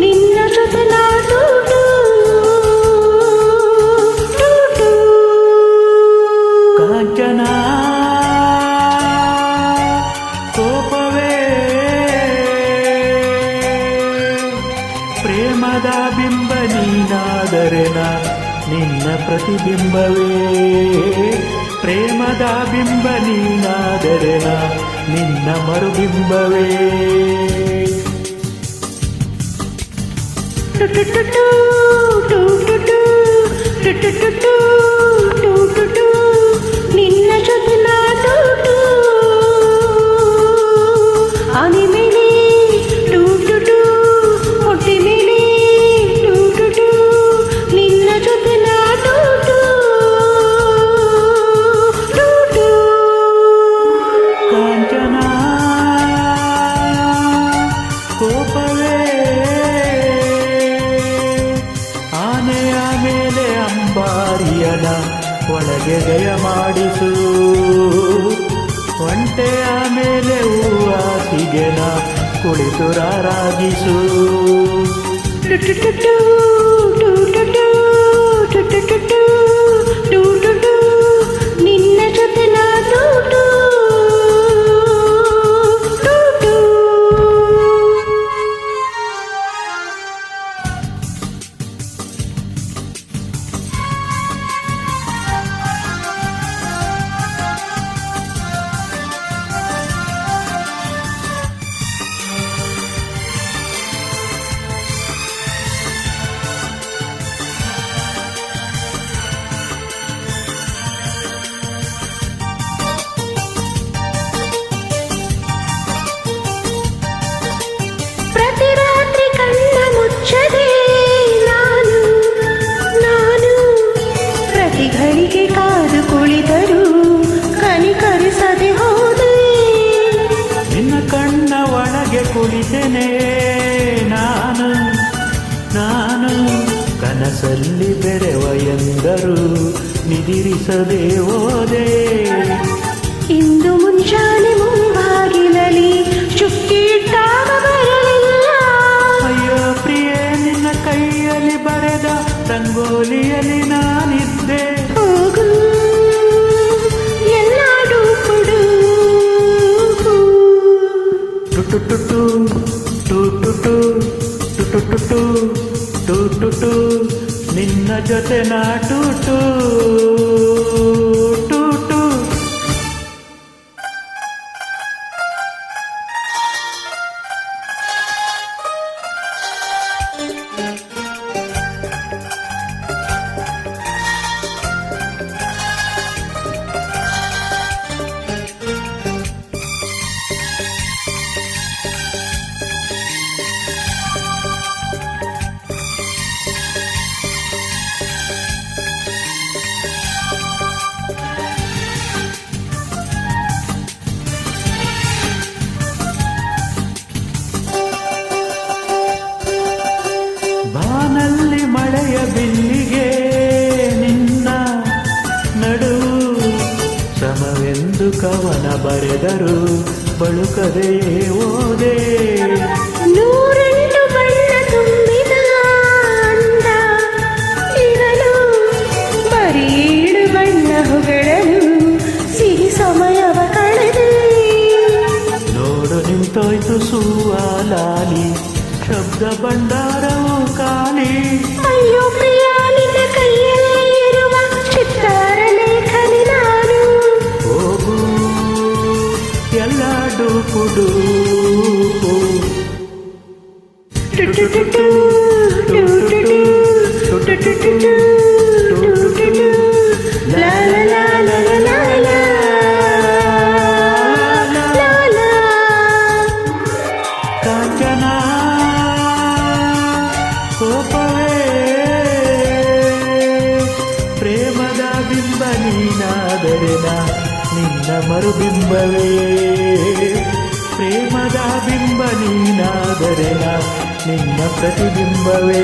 ನಿನ್ನ ಜೊತೆ ನಾನು ಕಾಂಚನ ಕೋಪವೇ ಪ್ರೇಮದ ಬಿಂಬ ನೀನಾದರೆ ನಾ ನಿನ್ನ ಪ್ರತಿಬಿಂಬವೇ ಪ್ರೇಮದ ಬಿಂಬ ನೀನಾದರೆ ನಾ ನಿನ್ನ ಮರುಬಿಂಬವೇ ನಿನ್ನ ಜೊತೆ ನಾನು ಆನೆ ಮೇಲೆ ಹೊಟ್ಟೆ ಮೇಲೆ ನಿನ್ನ ಜೊತೆ ನಾನು ಕಾಂಚನ ಕೋಪವೇ ಆನೆಯ ಮೇಲೆ ಅಂಬಾರಿಯನ ಒಳಗೆ ದಯ ಮಾಡಿಸು ಒಂಟೆಯ ಮೇಲೆ ಹೂವಾಸಿಗೆನ ಕುಳಿತು ರಾರಾಗಿಸು ನಿನ್ನ ಜೊತೆ ನಾನು ಪ್ರತಿ ರಾತ್ರಿ ಕಣ್ಣ ಮುಚ್ಚದೆ ನಾನು ಪ್ರತಿ ಘಳಿಗೆ ಕಾದು ಕುಳಿತರು ಕನಿಕರಿಸದೆ ಹೋದೆ ನಿನ್ನ ಕಣ್ಣ ಒಳಗೆ ಕುಳಿತೆನೆ ನಾನು ಕನಸಲ್ಲಿ ಬೆರೆವ ಎಂದರು ನಿದಿರಿಸದೆ ಹೋದೆ ಇಂದು ಮುಂಜಾನೆ ಮುಂಬಾಗಿಲಲ್ಲಿ ಚುಕ್ಕಿ ಇಟ್ಟಾಗ ಬರಲಿಲ್ಲ ಅಯ್ಯೋ ಪ್ರಿಯೆ ನಿನ್ನ ಕೈಯಲ್ಲಿ ಬರೆದ ರಂಗೋಲಿಯಲ್ಲಿ ನಾನಿದ್ದೆ ಹೋಗು ಎಲ್ಲಾಡು ಕೊಡು ಟುಟುಟುಟು ಟುಟುಟು ಟುಟುಟುಟು ಟುಟುಟು ನಿನ್ನ ಜೊತೆ ನಾ ಟುಟು ಟುಟು ಬಾನಲ್ಲಿ ಮಳೆಯ ಬಿಲ್ಲಿಗೆ ನಿನ್ನ ನಡುವು ಸಮವೆಂದು ಕವನ ಬರೆದರು ಬಳುಕದೆಯೇ ಓದೆ ನೂರೆಂಟು ಬಣ್ಣ ತುಂಬಿದ ಅಂದ ಇರಲು ಬರೀ 7 ಬಣ್ಣ ಹೊಗಳಲು ಸಿಹಿ ಸಮಯವ ಕಳೆದೆ ನೋಡು ನಿಂತೋಯ್ತು ಸುವಾಲಾಲಿ ಶಬ್ದ ಭಂಡಾರವು ಖಾಲಿ ಅಯ್ಯೋ ಪ್ರಿಯ ನಿನ್ನ ಕೈಯಲ್ಲೇ ಇರುವ ಚಿತ್ತಾರ ಲೇಖನಿ ನಾನು ಹೋಗು ಎಲ್ಲ ಡೂಪುಡು ಲಾ ಲಾ ಲಾ ಲಾ ಲಾ ಲಾ ಲಾ ಲಾ. ಕಾಂಚನ ಕೋಪವೇ ಪ್ರೇಮದ ಬಿಂಬ ನೀನಾದರೆ ನಾ ನಿನ್ನ ಮರುಬಿಂಬವೇ ಪ್ರೇಮದ ಬಿಂಬ ನೀನಾದರೆ ನಾ ನಿನ್ನ ಪ್ರತಿಬಿಂಬವೇ